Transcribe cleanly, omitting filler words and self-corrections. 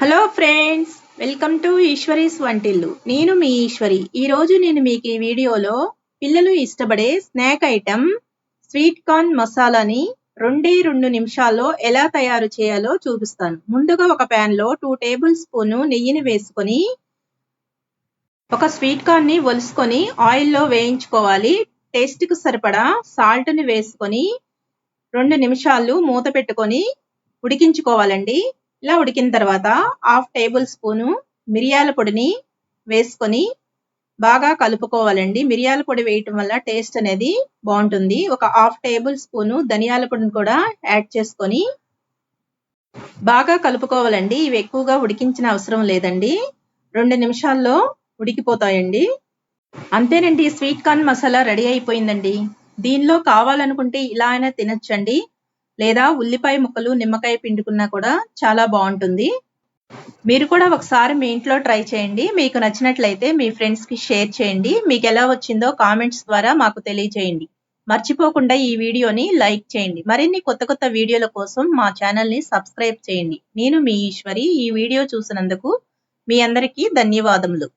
Hello friends, welcome to Eshwari's వంటిల్లు. నేను మీ ఈశ్వరి. ఈరోజు నేను మీకు ఈ వీడియోలో పిల్లలు ఇష్టపడే స్నాక్ ఐటెం స్వీట్ కార్న్ మసాలాని 2 నిమిషాల్లో ఎలా తయారు చేయాలో చూపిస్తాను. ముందుగా ఒక ప్యాన్లో 2 టేబుల్ స్పూన్ నెయ్యిని వేసుకొని ఒక స్వీట్ కార్న్ని ఒలుసుకొని ఆయిల్లో వేయించుకోవాలి. టేస్ట్కి సరిపడా సాల్ట్ని వేసుకొని 2 నిమిషాలు మూత పెట్టుకొని ఉడికించుకోవాలండి. ఇలా ఉడికిన తర్వాత 1/2 టేబుల్ స్పూను మిరియాల పొడిని వేసుకొని బాగా కలుపుకోవాలండి. మిరియాల పొడి వేయటం వల్ల టేస్ట్ అనేది బాగుంటుంది. ఒక 1/2 టేబుల్ స్పూను ధనియాల పొడిని కూడా యాడ్ చేసుకొని బాగా కలుపుకోవాలండి. ఇవి ఎక్కువగా ఉడికించిన అవసరం లేదండి. 2 నిమిషాల్లో ఉడికిపోతాయండి. అంతేనండి, స్వీట్ కార్న్ మసాలా రెడీ అయిపోయిందండి. దీనిలో కావాలనుకుంటే ఇలా అయినా తినచ్చండి, లేదా ఉల్లిపాయ ముక్కలు నిమ్మకాయ పిండుకున్నా కూడా చాలా బాగుంటుంది. మీరు కూడా ఒకసారి మీ ఇంట్లో ట్రై చేయండి. మీకు నచ్చినట్లయితే మీ ఫ్రెండ్స్కి షేర్ చేయండి. మీకు ఎలా వచ్చిందో కామెంట్స్ ద్వారా మాకు తెలియచేయండి. మర్చిపోకుండా ఈ వీడియోని లైక్ చేయండి. మరిన్ని కొత్త వీడియోల కోసం మా ఛానల్ని సబ్స్క్రైబ్ చేయండి. నేను మీ ఈశ్వరి. ఈ వీడియో చూసినందుకు మీ అందరికీ ధన్యవాదములు.